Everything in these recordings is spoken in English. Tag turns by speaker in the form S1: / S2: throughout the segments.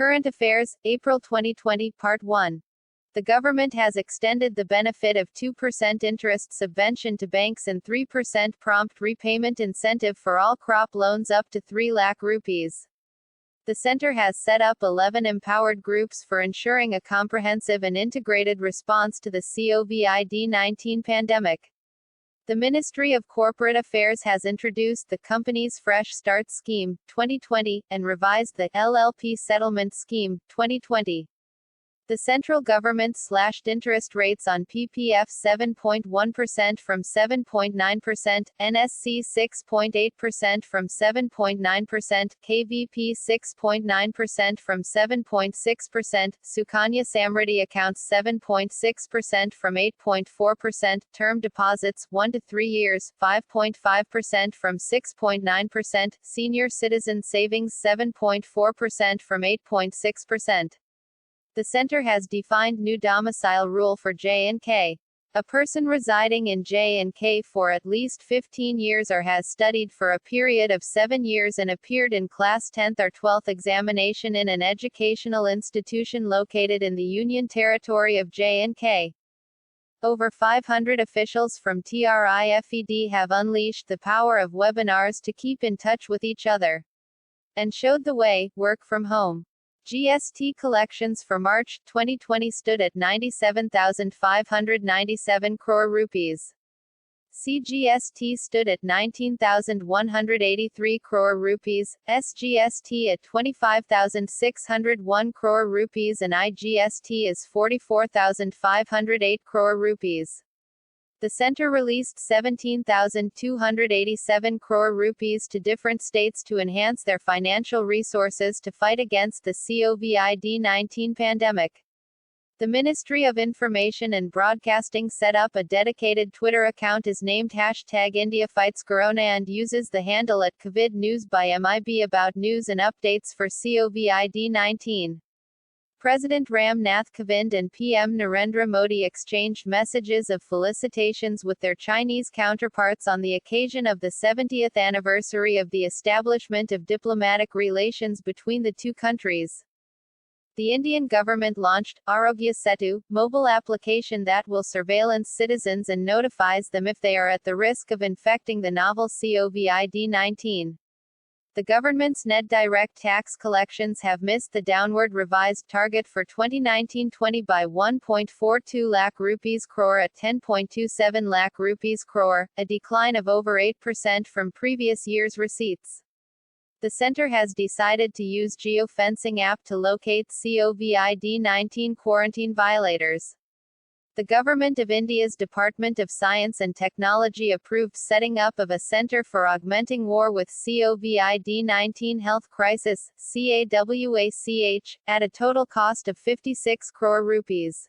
S1: Current Affairs, April 2020, Part 1. The government has extended the benefit of 2% interest subvention to banks and 3% prompt repayment incentive for all crop loans up to 3 lakh rupees. The center has set up 11 empowered groups for ensuring a comprehensive and integrated response to the COVID-19 pandemic. The Ministry of Corporate Affairs has introduced the Companies Fresh Start Scheme, 2020, and revised the LLP Settlement Scheme, 2020. The central government slashed interest rates on PPF 7.1% from 7.9%, NSC 6.8% from 7.9%, KVP 6.9% from 7.6%, Sukanya Samriddhi accounts 7.6% from 8.4%, term deposits 1 to 3 years 5.5% from 6.9%, senior citizen savings 7.4% from 8.6%. The center has defined new domicile rule for J&K. A person residing in J&K for at least 15 years or has studied for a period of 7 years and appeared in class 10th or 12th examination in an educational institution located in the Union Territory of J&K. Over 500 officials from TRIFED have unleashed the power of webinars to keep in touch with each other and showed the way, work from home. GST collections for March 2020 stood at 97,597 crore rupees. CGST stood at 19,183 crore rupees, SGST at 25,601 crore rupees and IGST is 44,508 crore rupees. The center released 17,287 crore rupees to different states to enhance their financial resources to fight against the COVID-19 pandemic. The Ministry of Information and Broadcasting set up a dedicated Twitter account is named #IndiaFightsCorona and uses the handle at COVID News by MIB about news and updates for COVID-19. President Ram Nath Kovind and PM Narendra Modi exchanged messages of felicitations with their Chinese counterparts on the occasion of the 70th anniversary of the establishment of diplomatic relations between the two countries. The Indian government launched Arogya Setu, mobile application that will surveillance citizens and notifies them if they are at the risk of infecting the novel COVID-19. The government's net direct tax collections have missed the downward revised target for 2019-20 by 1.42 lakh rupees crore at 10.27 lakh rupees crore, a decline of over 8% from previous year's receipts. The center has decided to use geofencing app to locate COVID-19 quarantine violators. The Government of India's Department of Science and Technology approved setting up of a Centre for Augmenting War with COVID-19 Health Crisis, CAWACH, at a total cost of 56 crore rupees.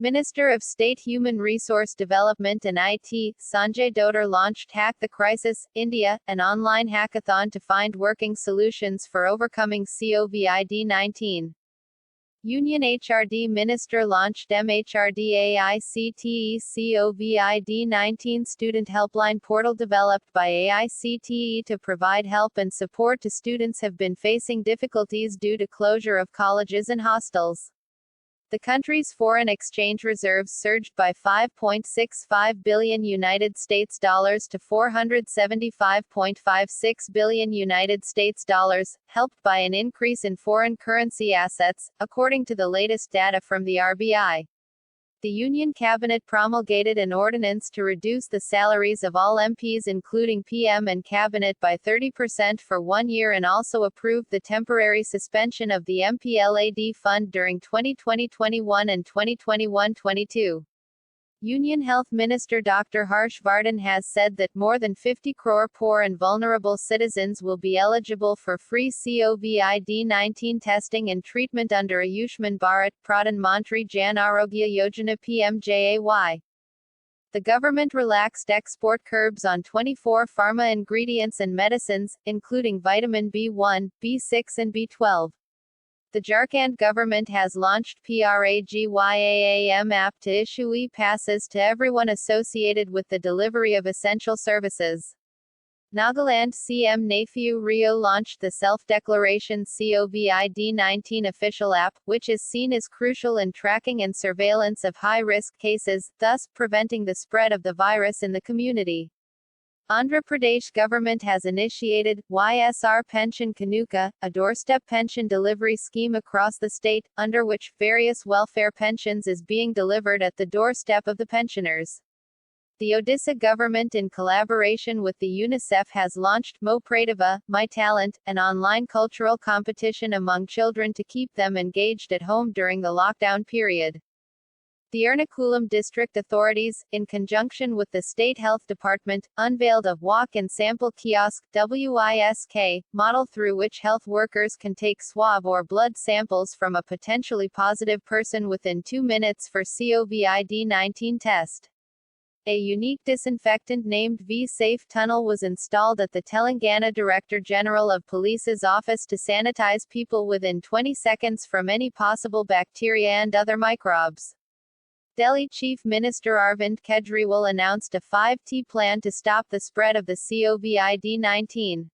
S1: Minister of State Human Resource Development and IT, Sanjay Dodar launched Hack the Crisis, India, an online hackathon to find working solutions for overcoming COVID-19. Union HRD Minister launched MHRD AICTE COVID-19 Student Helpline portal developed by AICTE to provide help and support to students have been facing difficulties due to closure of colleges and hostels. The country's foreign exchange reserves surged by $5.65 billion United States dollars to $475.56 billion United States dollars, helped by an increase in foreign currency assets, according to the latest data from the RBI. The Union Cabinet promulgated an ordinance to reduce the salaries of all MPs including PM and Cabinet by 30% for 1 year and also approved the temporary suspension of the MPLAD fund during 2020-21 and 2021-22. Union Health Minister Dr. Harsh Vardhan has said that more than 50 crore poor and vulnerable citizens will be eligible for free COVID-19 testing and treatment under Ayushman Bharat Pradhan Mantri Jan Arogya Yojana PMJAY. The government relaxed export curbs on 24 pharma ingredients and medicines, including vitamin B1, B6 and B12. The Jharkhand government has launched PRAGYAAM app to issue e-passes to everyone associated with the delivery of essential services. Nagaland CM Nayfiu Rio launched the self-declaration COVID-19 official app, which is seen as crucial in tracking and surveillance of high-risk cases, thus preventing the spread of the virus in the community. Andhra Pradesh government has initiated YSR Pension Kanuka, a doorstep pension delivery scheme across the state, under which various welfare pensions is being delivered at the doorstep of the pensioners. The Odisha government in collaboration with the UNICEF has launched Mo Pratibha, My Talent, an online cultural competition among children to keep them engaged at home during the lockdown period. The Ernakulam district authorities, in conjunction with the State Health Department, unveiled a walk-and-sample kiosk WISK model through which health workers can take swab or blood samples from a potentially positive person within 2 minutes for COVID-19 test. A unique disinfectant named V-Safe Tunnel was installed at the Telangana Director General of Police's office to sanitize people within 20 seconds from any possible bacteria and other microbes. Delhi Chief Minister Arvind Kejriwal announced a 5T plan to stop the spread of the COVID-19.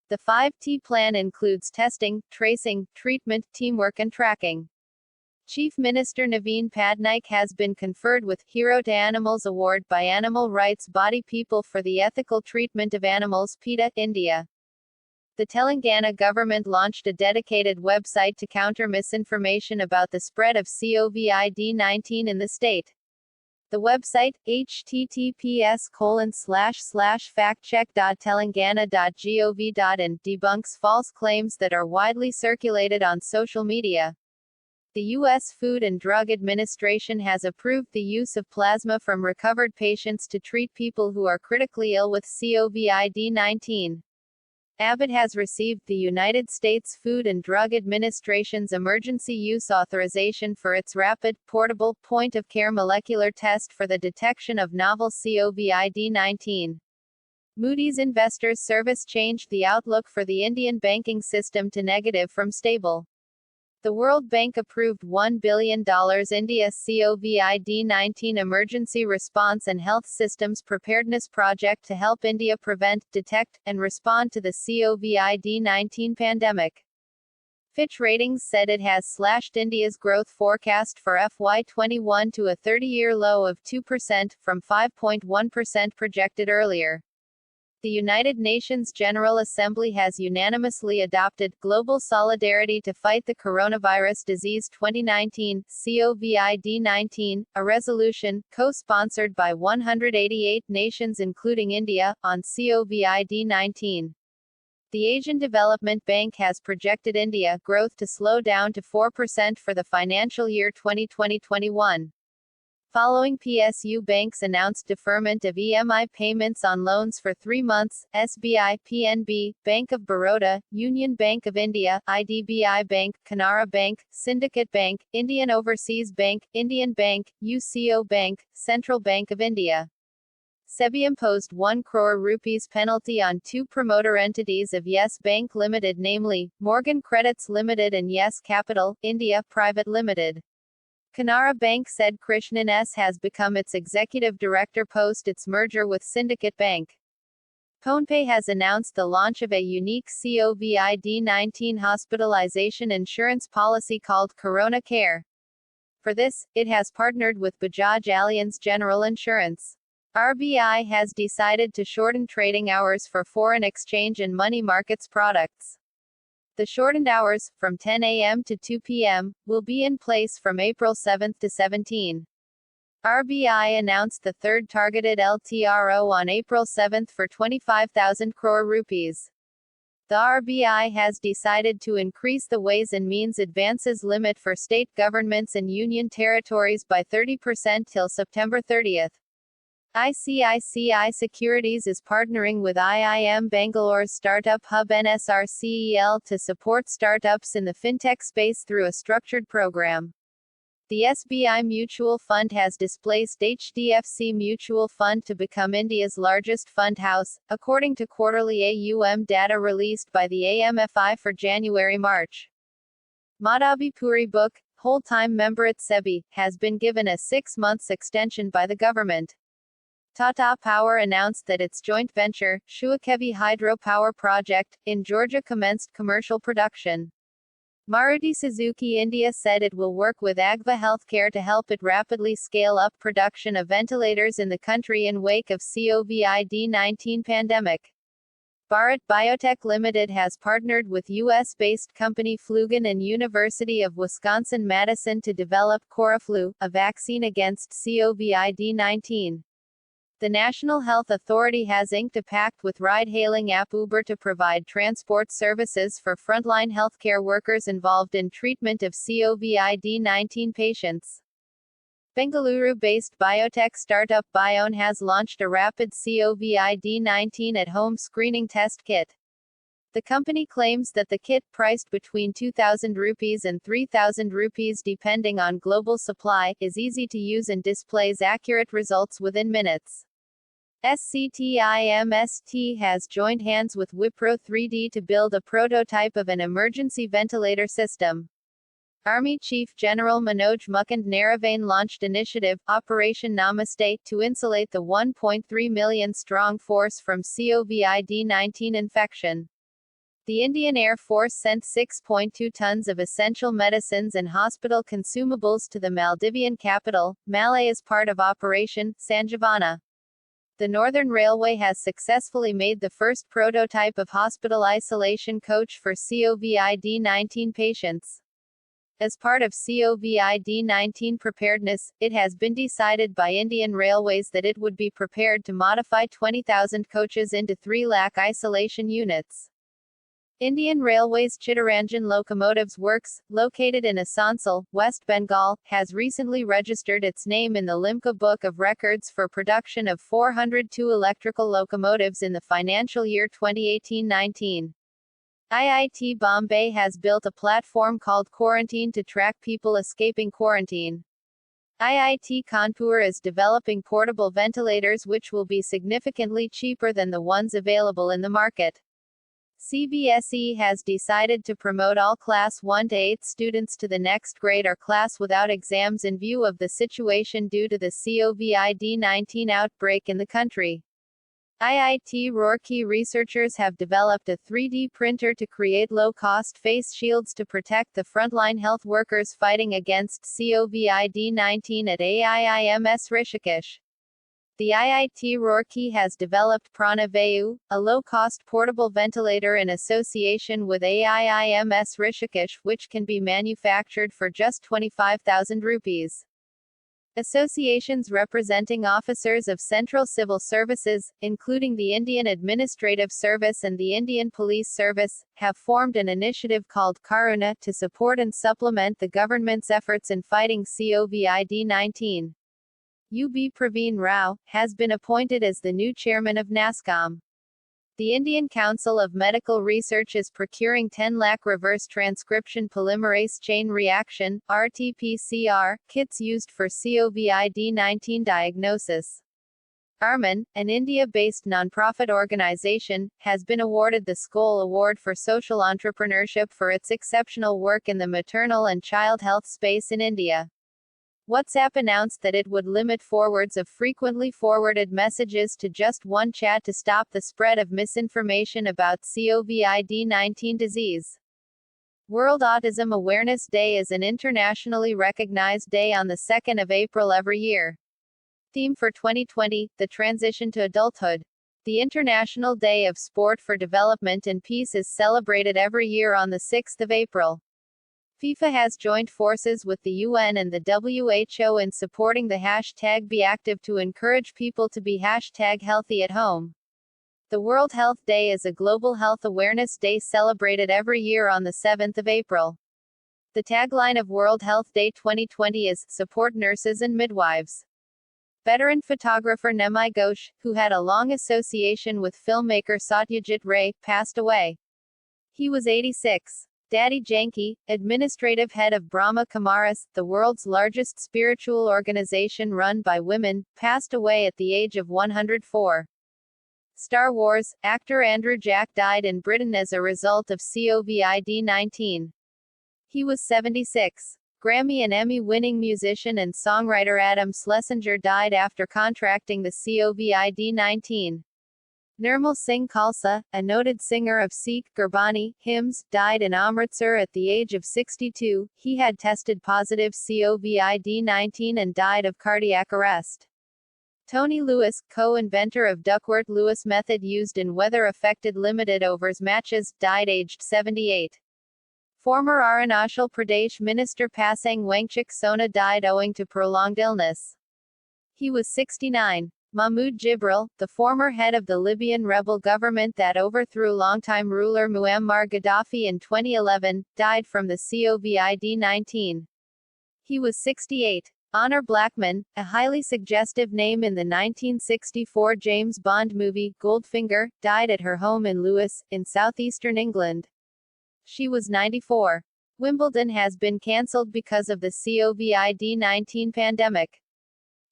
S1: The 5T plan includes testing, tracing, treatment, teamwork and tracking. Chief Minister Naveen Patnaik has been conferred with Hero to Animals Award by Animal Rights Body People for the Ethical Treatment of Animals PETA, India. The Telangana government launched a dedicated website to counter misinformation about the spread of COVID-19 in the state. The website, https://factcheck.telangana.gov.in, debunks false claims that are widely circulated on social media. The U.S. Food and Drug Administration has approved the use of plasma from recovered patients to treat people who are critically ill with COVID-19. Abbott has received the United States Food and Drug Administration's emergency use authorization for its rapid, portable, point-of-care molecular test for the detection of novel COVID-19. Moody's Investors Service changed the outlook for the Indian banking system to negative from stable. The World Bank approved $1 billion India's COVID-19 Emergency Response and Health Systems Preparedness Project to help India prevent, detect, and respond to the COVID-19 pandemic. Fitch Ratings said it has slashed India's growth forecast for FY21 to a 30-year low of 2%, from 5.1% projected earlier. The United Nations General Assembly has unanimously adopted Global Solidarity to Fight the Coronavirus Disease 2019, COVID-19, a resolution, co-sponsored by 188 nations including India, on COVID-19. The Asian Development Bank has projected India growth to slow down to 4% for the financial year 2020-21. Following PSU Bank's announced deferment of EMI payments on loans for 3 months, SBI, PNB, Bank of Baroda, Union Bank of India, IDBI Bank, Canara Bank, Syndicate Bank, Indian Overseas Bank, Indian Bank, UCO Bank, Central Bank of India. SEBI imposed 1 crore rupees penalty on 2 promoter entities of Yes Bank Limited, namely, Morgan Credits Limited and Yes Capital, India Private Limited. Canara Bank said Krishnan S. has become its executive director post its merger with Syndicate Bank. PhonePe has announced the launch of a unique COVID-19 hospitalization insurance policy called Corona Care. For this, it has partnered with Bajaj Allianz General Insurance. RBI has decided to shorten trading hours for foreign exchange and money markets products. The shortened hours, from 10 a.m. to 2 p.m., will be in place from April 7 to 17. RBI announced the third targeted LTRO on April 7 for 25,000 crore rupees. The RBI has decided to increase the Ways and Means advances limit for state governments and union territories by 30% till September 30. ICICI Securities is partnering with IIM Bangalore's Startup Hub NSRCEL to support startups in the fintech space through a structured program. The SBI Mutual Fund has displaced HDFC Mutual Fund to become India's largest fund house, according to quarterly AUM data released by the AMFI for January-March. Madhavi Puri Book, whole-time member at SEBI, has been given a 6 months extension by the government. Tata Power announced that its joint venture, Shuakevi Hydro Power Project, in Georgia commenced commercial production. Maruti Suzuki India said it will work with Agva Healthcare to help it rapidly scale up production of ventilators in the country in wake of COVID-19 pandemic. Bharat Biotech Limited has partnered with US-based company Flugen and University of Wisconsin-Madison to develop Coraflu, a vaccine against COVID-19. The National Health Authority has inked a pact with ride-hailing app Uber to provide transport services for frontline healthcare workers involved in treatment of COVID-19 patients. Bengaluru-based biotech startup Bione has launched a rapid COVID-19 at-home screening test kit. The company claims that the kit, priced between 2,000 rupees and 3,000 rupees depending on global supply, is easy to use and displays accurate results within minutes. SCTIMST has joined hands with Wipro 3D to build a prototype of an emergency ventilator system. Army Chief General Manoj Mukund Naravane launched initiative, Operation Namaste, to insulate the 1.3 million strong force from COVID-19 infection. The Indian Air Force sent 6.2 tons of essential medicines and hospital consumables to the Maldivian capital, Malé, as part of Operation Sanjivana. The Northern Railway has successfully made the first prototype of hospital isolation coach for COVID-19 patients. As part of COVID-19 preparedness, it has been decided by Indian Railways that it would be prepared to modify 20,000 coaches into 3 lakh isolation units. Indian Railways Chittaranjan Locomotives Works, located in Asansol, West Bengal, has recently registered its name in the Limca Book of Records for production of 402 electrical locomotives in the financial year 2018-19. IIT Bombay has built a platform called Quarantine to track people escaping quarantine. IIT Kanpur is developing portable ventilators which will be significantly cheaper than the ones available in the market. CBSE has decided to promote all Class 1 to 8 students to the next grade or class without exams in view of the situation due to the COVID-19 outbreak in the country. IIT Roorkee researchers have developed a 3D printer to create low-cost face shields to protect the frontline health workers fighting against COVID-19 at AIIMS Rishikesh. The IIT Roorkee has developed Prana Vayu, a low-cost portable ventilator in association with AIIMS Rishikesh, which can be manufactured for just 25,000 rupees. Associations representing officers of Central Civil Services, including the Indian Administrative Service and the Indian Police Service, have formed an initiative called Karuna to support and supplement the government's efforts in fighting COVID-19. UB Praveen Rao has been appointed as the new chairman of NASCOM. The Indian Council of Medical Research is procuring 10 lakh reverse transcription polymerase chain reaction (RT-PCR) kits used for COVID-19 diagnosis. Arman, an India-based non-profit organization, has been awarded the Skoll Award for Social Entrepreneurship for its exceptional work in the maternal and child health space in India. WhatsApp announced that it would limit forwards of frequently forwarded messages to just one chat to stop the spread of misinformation about COVID-19 disease. World Autism Awareness Day is an internationally recognized day on the 2nd of April every year. Theme for 2020, the transition to adulthood. The International Day of Sport for Development and Peace is celebrated every year on the 6th of April. FIFA has joined forces with the UN and the WHO in supporting the hashtag #BeActive to encourage people to be #healthy at home. The World Health Day is a global health awareness day celebrated every year on the 7th of April. The tagline of World Health Day 2020 is, "Support nurses and midwives." Veteran photographer Nimai Ghosh, who had a long association with filmmaker Satyajit Ray, passed away. He was 86. Daddy Janki, administrative head of Brahma Kumaris, the world's largest spiritual organization run by women, passed away at the age of 104. Star Wars actor Andrew Jack died in Britain as a result of COVID-19. He was 76. Grammy and Emmy-winning musician and songwriter Adam Schlesinger died after contracting the COVID-19. Nirmal Singh Khalsa, a noted singer of Sikh, Gurbani, hymns, died in Amritsar at the age of 62. He had tested positive COVID-19 and died of cardiac arrest. Tony Lewis, co-inventor of Duckworth-Lewis method used in weather-affected limited overs matches, died aged 78. Former Arunachal Pradesh Minister Pasang Wangchuk Sona died owing to prolonged illness. He was 69. Mahmoud Jibril, the former head of the Libyan rebel government that overthrew longtime ruler Muammar Gaddafi in 2011, died from the COVID-19. He was 68. Honor Blackman, a highly suggestive name in the 1964 James Bond movie, Goldfinger, died at her home in Lewes, in southeastern England. She was 94. Wimbledon has been cancelled because of the COVID-19 pandemic.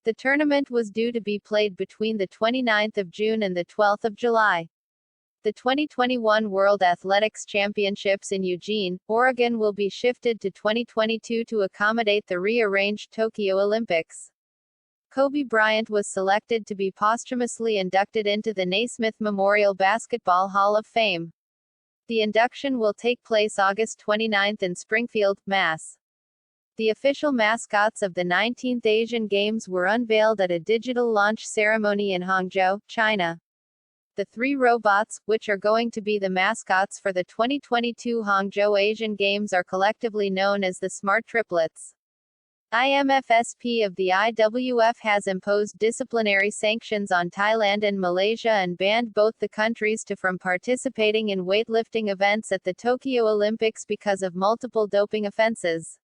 S1: The tournament was due to be played between the 29th of June and the 12th of July. The 2021 World Athletics Championships in Eugene, Oregon will be shifted to 2022 to accommodate the rearranged Tokyo Olympics. Kobe Bryant was selected to be posthumously inducted into the Naismith Memorial Basketball Hall of Fame. The induction will take place August 29 in Springfield, Mass. The official mascots of the 19th Asian Games were unveiled at a digital launch ceremony in Hangzhou, China. The three robots, which are going to be the mascots for the 2022 Hangzhou Asian Games, are collectively known as the Smart Triplets. IMFSP of the IWF has imposed disciplinary sanctions on Thailand and Malaysia and banned both the countries from participating in weightlifting events at the Tokyo Olympics because of multiple doping offenses.